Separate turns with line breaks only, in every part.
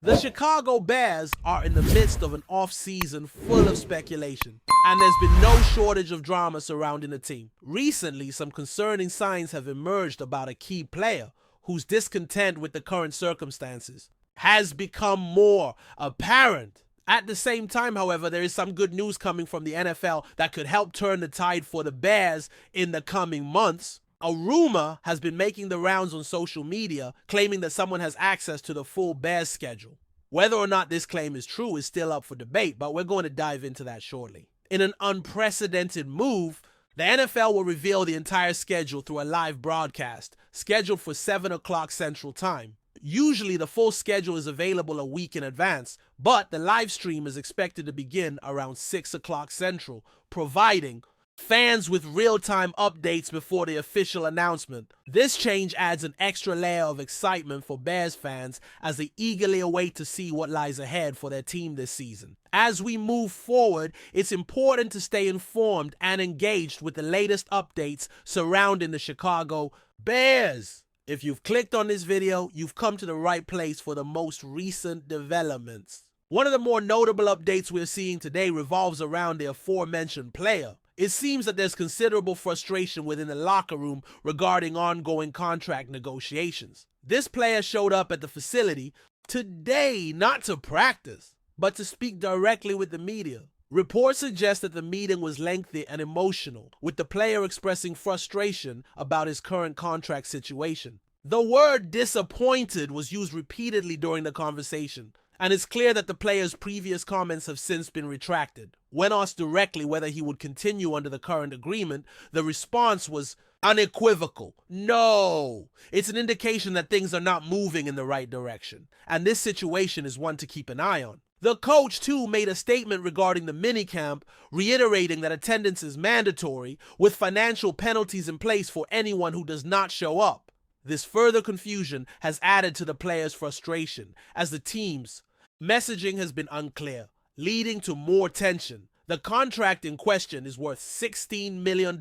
The Chicago Bears are in the midst of an off-season full of speculation, and there's been no shortage of drama surrounding the team. Recently, some concerning signs have emerged about a key player whose discontent with the current circumstances has become more apparent. At the same time, however, there is some good news coming from the NFL that could help turn the tide for the Bears in the coming months. A rumor has been making the rounds on social media claiming that someone has access to the full Bears schedule. Whether or not this claim is true is still up for debate, but we're going to dive into that shortly. In an unprecedented move, the NFL will reveal the entire schedule through a live broadcast, scheduled for 7 o'clock Central Time. Usually the full schedule is available a week in advance, but the live stream is expected to begin around 6 o'clock Central, providing fans with real-time updates before the official announcement. This change adds an extra layer of excitement for Bears fans as they eagerly await to see what lies ahead for their team this season. As we move forward, it's important to stay informed and engaged with the latest updates surrounding the Chicago Bears. If you've clicked on this video, you've come to the right place for the most recent developments. One of the more notable updates we're seeing today revolves around the aforementioned player. It seems that there's considerable frustration within the locker room regarding ongoing contract negotiations. This player showed up at the facility today not to practice, but to speak directly with the media. Reports suggest that the meeting was lengthy and emotional, with the player expressing frustration about his current contract situation. The word disappointed was used repeatedly during the conversation, and it's clear that the player's previous comments have since been retracted. When asked directly whether he would continue under the current agreement, the response was unequivocal. No! It's an indication that things are not moving in the right direction, and this situation is one to keep an eye on. The coach, too, made a statement regarding the minicamp, reiterating that attendance is mandatory, with financial penalties in place for anyone who does not show up. This further confusion has added to the players' frustration, as the team's messaging has been unclear, leading to more tension. The contract in question is worth $16 million,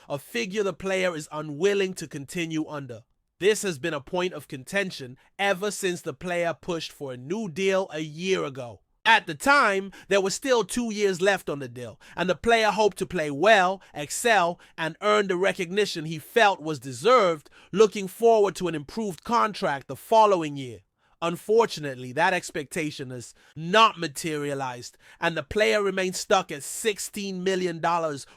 a figure the player is unwilling to continue under. This has been a point of contention ever since the player pushed for a new deal a year ago. At the time, there were still 2 years left on the deal, and the player hoped to play well, excel, and earn the recognition he felt was deserved, looking forward to an improved contract the following year. Unfortunately, that expectation has not materialized, and the player remains stuck at $16 million,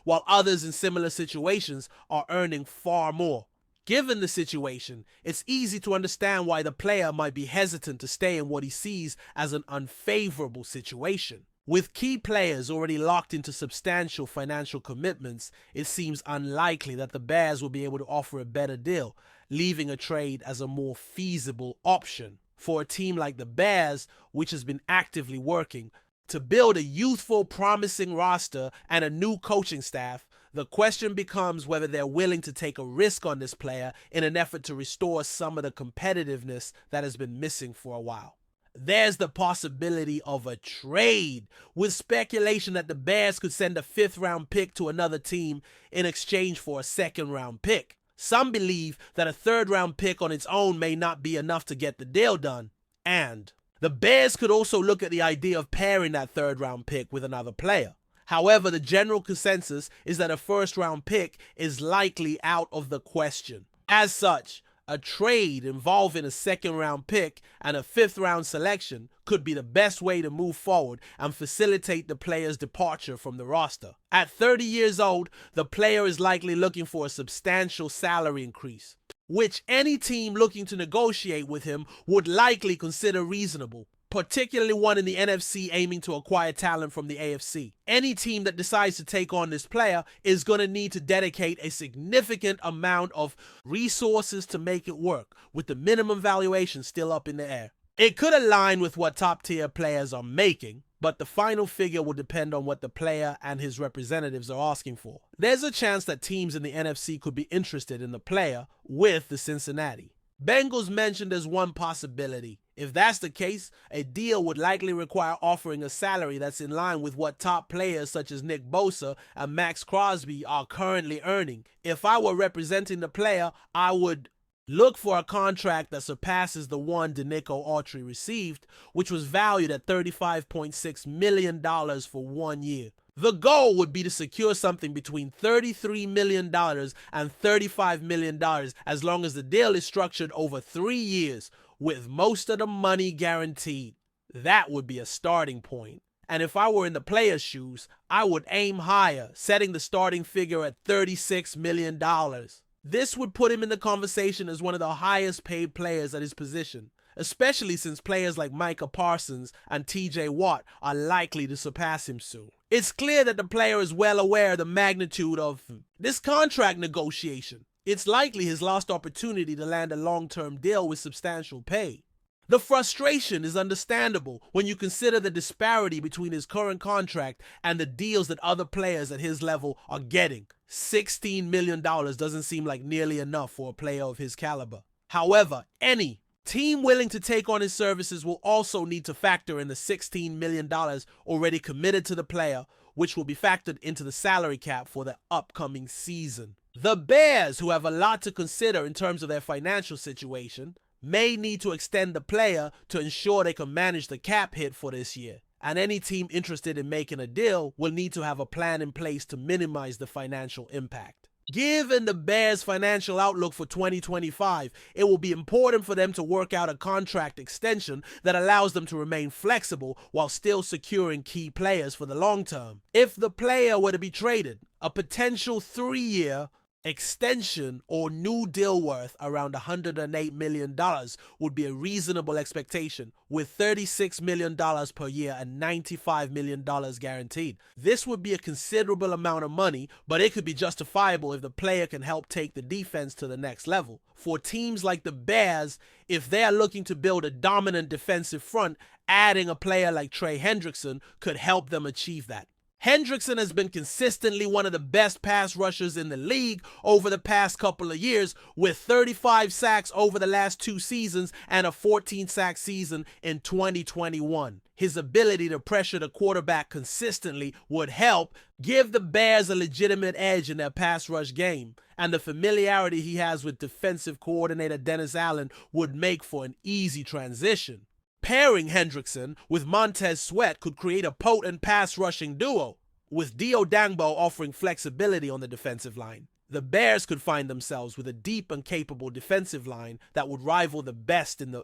while others in similar situations are earning far more. Given the situation, it's easy to understand why the player might be hesitant to stay in what he sees as an unfavorable situation. With key players already locked into substantial financial commitments, it seems unlikely that the Bears will be able to offer a better deal, leaving a trade as a more feasible option. For a team like the Bears, which has been actively working to build a youthful, promising roster and a new coaching staff, the question becomes whether they're willing to take a risk on this player in an effort to restore some of the competitiveness that has been missing for a while. There's the possibility of a trade, with speculation that the Bears could send a 5th-round pick to another team in exchange for a 2nd-round pick. Some believe that a 3rd-round pick on its own may not be enough to get the deal done, and the Bears could also look at the idea of pairing that 3rd-round pick with another player. However, the general consensus is that a 1st-round pick is likely out of the question. As such, a trade involving a 2nd-round pick and a 5th-round selection could be the best way to move forward and facilitate the player's departure from the roster. At 30 years old, the player is likely looking for a substantial salary increase, which any team looking to negotiate with him would likely consider reasonable, particularly one in the NFC aiming to acquire talent from the AFC. Any team that decides to take on this player is going to need to dedicate a significant amount of resources to make it work, with the minimum valuation still up in the air. It could align with what top-tier players are making, but the final figure will depend on what the player and his representatives are asking for. There's a chance that teams in the NFC could be interested in the player with the Cincinnati Bengals mentioned as one possibility. If that's the case, a deal would likely require offering a salary that's in line with what top players such as Nick Bosa and Max Crosby are currently earning. If I were representing the player, I would Look for a contract that surpasses the one Denico Autry received, which was valued at $35.6 million for 1 year. The goal would be to secure something between $33 million and $35 million as long as the deal is structured over 3 years, with most of the money guaranteed. That would be a starting point. And if I were in the player's shoes, I would aim higher, setting the starting figure at $36 million. This would put him in the conversation as one of the highest paid players at his position, especially since players like Micah Parsons and TJ Watt are likely to surpass him soon. It's clear that the player is well aware of the magnitude of this contract negotiation. It's likely his last opportunity to land a long-term deal with substantial pay. The frustration is understandable when you consider the disparity between his current contract and the deals that other players at his level are getting. $16 million doesn't seem like nearly enough for a player of his caliber. However, any team willing to take on his services will also need to factor in the $16 million already committed to the player, which will be factored into the salary cap for the upcoming season. The Bears, who have a lot to consider in terms of their financial situation, may need to extend the player to ensure they can manage the cap hit for this year. And any team interested in making a deal will need to have a plan in place to minimize the financial impact. Given the Bears' financial outlook for 2025, it will be important for them to work out a contract extension that allows them to remain flexible while still securing key players for the long term. If the player were to be traded, a potential 3-year extension or new deal worth around $108 million would be a reasonable expectation, with $36 million per year and $95 million guaranteed. This would be a considerable amount of money, but it could be justifiable if the player can help take the defense to the next level. For teams like the Bears, if they are looking to build a dominant defensive front, adding a player like Trey Hendrickson could help them achieve that. Hendrickson has been consistently one of the best pass rushers in the league over the past couple of years, with 35 sacks over the last 2 seasons and a 14-sack season in 2021. His ability to pressure the quarterback consistently would help give the Bears a legitimate edge in their pass rush game, and the familiarity he has with defensive coordinator Dennis Allen would make for an easy transition. Pairing Hendrickson with Montez Sweat could create a potent pass-rushing duo, with Dio Dangbo offering flexibility on the defensive line. The Bears could find themselves with a deep and capable defensive line that would rival the best in the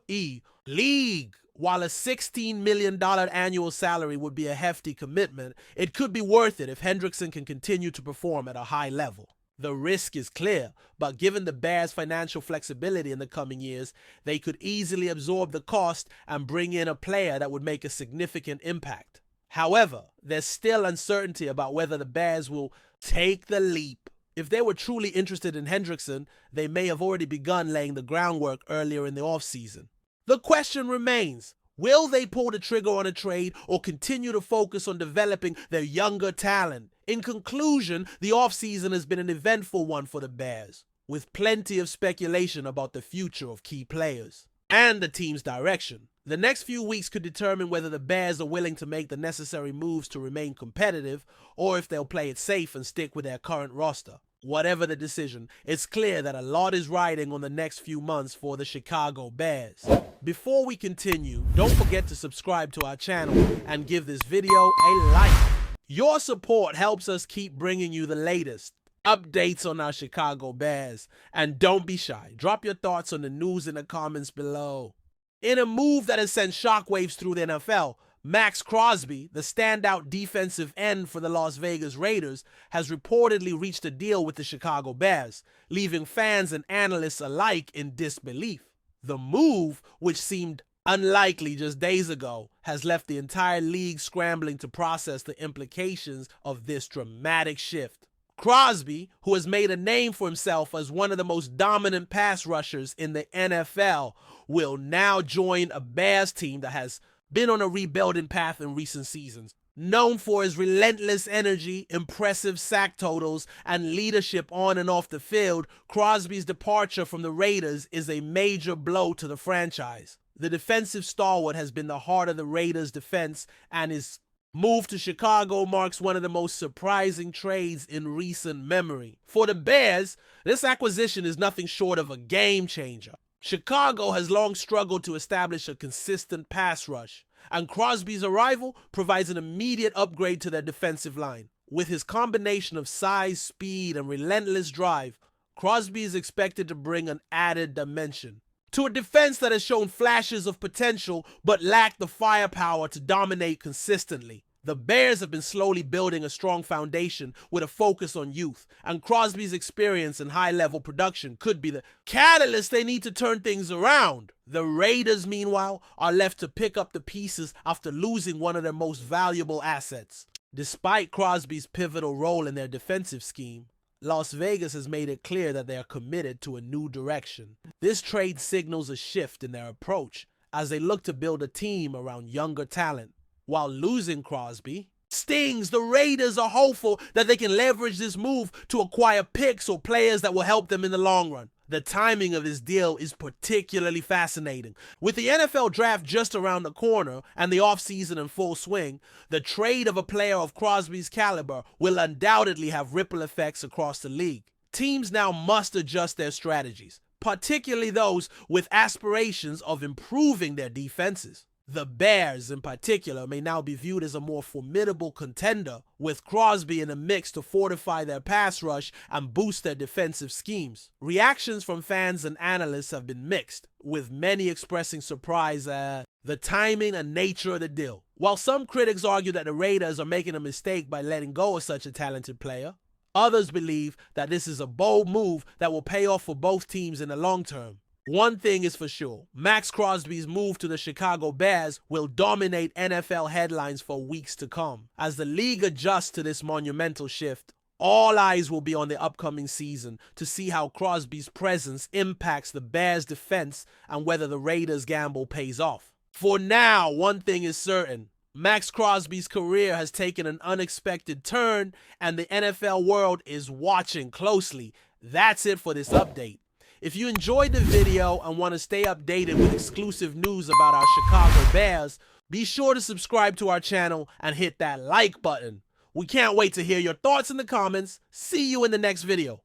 league. While a $16 million annual salary would be a hefty commitment, it could be worth it if Hendrickson can continue to perform at a high level. The risk is clear, but given the Bears' financial flexibility in the coming years, they could easily absorb the cost and bring in a player that would make a significant impact. However, there's still uncertainty about whether the Bears will take the leap. If they were truly interested in Hendrickson, they may have already begun laying the groundwork earlier in the offseason. The question remains, will they pull the trigger on a trade or continue to focus on developing their younger talent? In conclusion, the offseason has been an eventful one for the Bears, with plenty of speculation about the future of key players and the team's direction. The next few weeks could determine whether the Bears are willing to make the necessary moves to remain competitive, or if they'll play it safe and stick with their current roster. Whatever the decision, it's clear that a lot is riding on the next few months for the Chicago Bears. Before we continue, don't forget to subscribe to our channel and give this video a like. Your support helps us keep bringing you the latest updates on our Chicago Bears. And don't be shy, drop your thoughts on the news in the comments below. In a move that has sent shockwaves through the NFL, Max Crosby, the standout defensive end for the Las Vegas Raiders, has reportedly reached a deal with the Chicago Bears, leaving fans and analysts alike in disbelief. The move, which seemed unlikely just days ago, has left the entire league scrambling to process the implications of this dramatic shift. Crosby, who has made a name for himself as one of the most dominant pass rushers in the NFL, will now join a Bears team that has been on a rebuilding path in recent seasons. Known for his relentless energy, impressive sack totals, and leadership on and off the field, Crosby's departure from the Raiders is a major blow to the franchise. The defensive stalwart has been the heart of the Raiders' defense and is move to Chicago marks one of the most surprising trades in recent memory. For the Bears, this acquisition is nothing short of a game changer. Chicago has long struggled to establish a consistent pass rush, and Crosby's arrival provides an immediate upgrade to their defensive line. With his combination of size, speed, and relentless drive, Crosby is expected to bring an added dimension to a defense that has shown flashes of potential but lacked the firepower to dominate consistently. The Bears have been slowly building a strong foundation with a focus on youth, and Crosby's experience and high-level production could be the catalyst they need to turn things around. The Raiders, meanwhile, are left to pick up the pieces after losing one of their most valuable assets. Despite Crosby's pivotal role in their defensive scheme, Las Vegas has made it clear that they are committed to a new direction. This trade signals a shift in their approach as they look to build a team around younger talent. While losing Crosby stings, the Raiders are hopeful that they can leverage this move to acquire picks or players that will help them in the long run. The timing of this deal is particularly fascinating. With the NFL draft just around the corner and the offseason in full swing, the trade of a player of Crosby's caliber will undoubtedly have ripple effects across the league. Teams now must adjust their strategies, particularly those with aspirations of improving their defenses. The Bears, in particular, may now be viewed as a more formidable contender, with Crosby in the mix to fortify their pass rush and boost their defensive schemes. Reactions from fans and analysts have been mixed, with many expressing surprise at the timing and nature of the deal. While some critics argue that the Raiders are making a mistake by letting go of such a talented player, others believe that this is a bold move that will pay off for both teams in the long term. One thing is for sure, Max Crosby's move to the Chicago Bears will dominate NFL headlines for weeks to come. As the league adjusts to this monumental shift, all eyes will be on the upcoming season to see how Crosby's presence impacts the Bears' defense and whether the Raiders' gamble pays off. For now, one thing is certain. Max Crosby's career has taken an unexpected turn, and the NFL world is watching closely. That's it for this update. If you enjoyed the video and want to stay updated with exclusive news about our Chicago Bears, be sure to subscribe to our channel and hit that like button. We can't wait to hear your thoughts in the comments. See you in the next video.